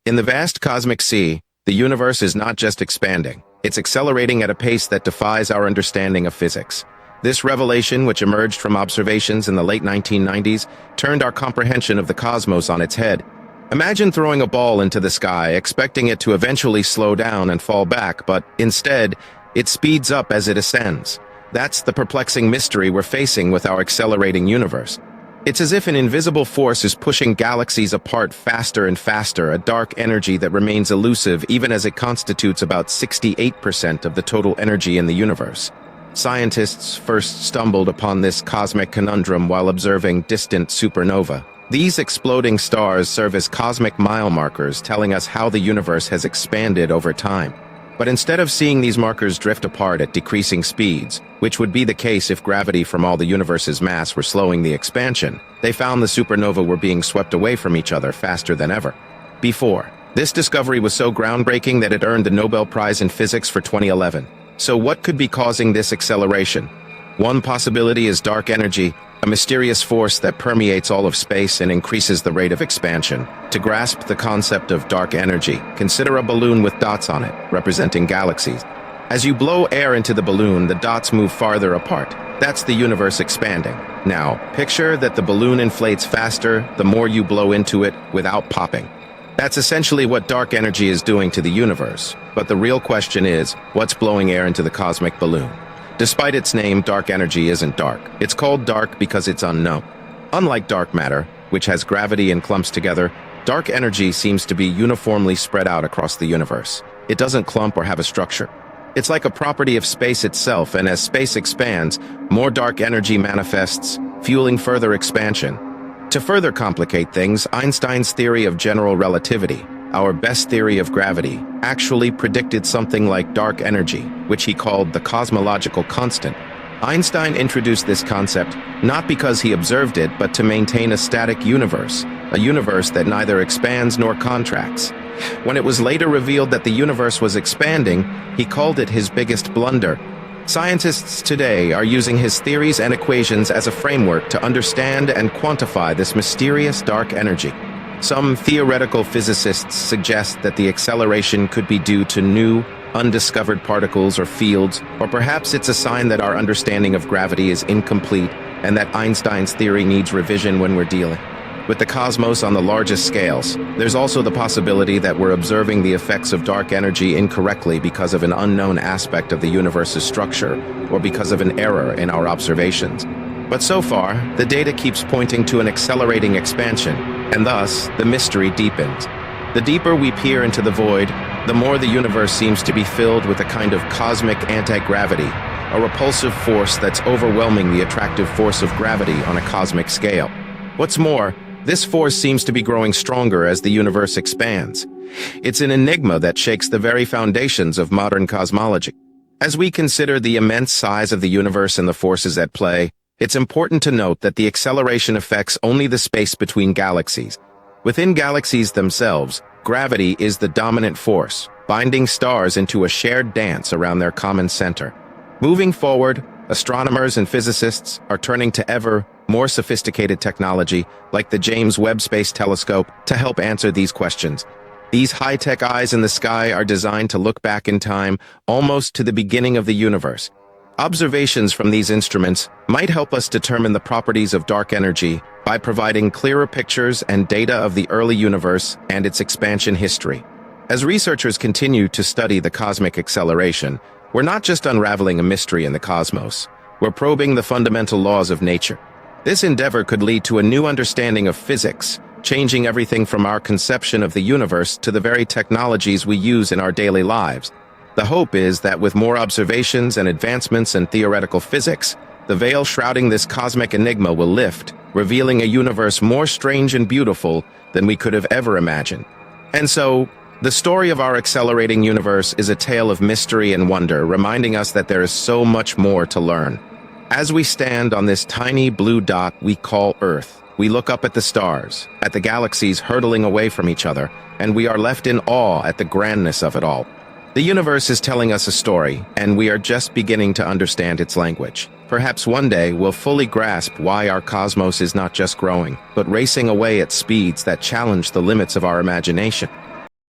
In the vast cosmic sea, the universe is not just expanding, it's accelerating at a pace that defies our understanding of physics. This revelation, which emerged from observations in the late 1990s, turned our comprehension of the cosmos on its head. Imagine throwing a ball into the sky, expecting it to eventually slow down and fall back, but instead, it speeds up as it ascends. That's the perplexing mystery we're facing with our accelerating universe. It's as if an invisible force is pushing galaxies apart faster and faster, a dark energy that remains elusive even as it constitutes about 68% of the total energy in the universe. Scientists first stumbled upon this cosmic conundrum while observing distant supernova. These exploding stars serve as cosmic mile markers, telling us how the universe has expanded over time. But instead of seeing these markers drift apart at decreasing speeds, which would be the case if gravity from all the universe's mass were slowing the expansion, they found the supernovae were being swept away from each other faster than ever before. This discovery was so groundbreaking that it earned the Nobel Prize in Physics for 2011. So what could be causing this acceleration? One possibility is dark energy, a mysterious force that permeates all of space and increases the rate of expansion. To grasp the concept of dark energy, consider a balloon with dots on it, representing galaxies. As you blow air into the balloon, the dots move farther apart. That's the universe expanding. Now, picture that the balloon inflates faster the more you blow into it without popping. That's essentially what dark energy is doing to the universe. But the real question is, what's blowing air into the cosmic balloon? Despite its name, dark energy isn't dark. It's called dark because it's unknown. Unlike dark matter, which has gravity and clumps together, dark energy seems to be uniformly spread out across the universe. It doesn't clump or have a structure. It's like a property of space itself, and as space expands, more dark energy manifests, fueling further expansion. To further complicate things, Einstein's theory of general relativity, our best theory of gravity, actually predicted something like dark energy, which he called the cosmological constant. Einstein introduced this concept not because he observed it, but to maintain a static universe, a universe that neither expands nor contracts. When it was later revealed that the universe was expanding, he called it his biggest blunder. Scientists today are using his theories and equations as a framework to understand and quantify this mysterious dark energy. Some theoretical physicists suggest that the acceleration could be due to new, undiscovered particles or fields, or perhaps it's a sign that our understanding of gravity is incomplete and that Einstein's theory needs revision when we're dealing with the cosmos on the largest scales. There's also the possibility that we're observing the effects of dark energy incorrectly because of an unknown aspect of the universe's structure, or because of an error in our observations. But so far, the data keeps pointing to an accelerating expansion, and thus, the mystery deepens. The deeper we peer into the void, the more the universe seems to be filled with a kind of cosmic anti-gravity, a repulsive force that's overwhelming the attractive force of gravity on a cosmic scale. What's more, this force seems to be growing stronger as the universe expands. It's an enigma that shakes the very foundations of modern cosmology. As we consider the immense size of the universe and the forces at play, it's important to note that the acceleration affects only the space between galaxies. Within galaxies themselves, gravity is the dominant force, binding stars into a shared dance around their common center. Moving forward, astronomers and physicists are turning to ever more sophisticated technology, like the James Webb Space Telescope, to help answer these questions. These high-tech eyes in the sky are designed to look back in time, almost to the beginning of the universe. Observations from these instruments might help us determine the properties of dark energy by providing clearer pictures and data of the early universe and its expansion history. As researchers continue to study the cosmic acceleration, we're not just unraveling a mystery in the cosmos, we're probing the fundamental laws of nature. This endeavor could lead to a new understanding of physics, changing everything from our conception of the universe to the very technologies we use in our daily lives. The hope is that with more observations and advancements in theoretical physics, the veil shrouding this cosmic enigma will lift, revealing a universe more strange and beautiful than we could have ever imagined. And so, the story of our accelerating universe is a tale of mystery and wonder, reminding us that there is so much more to learn. As we stand on this tiny blue dot we call Earth, we look up at the stars, at the galaxies hurtling away from each other, and we are left in awe at the grandness of it all. The universe is telling us a story, and we are just beginning to understand its language. Perhaps one day we'll fully grasp why our cosmos is not just growing, but racing away at speeds that challenge the limits of our imagination.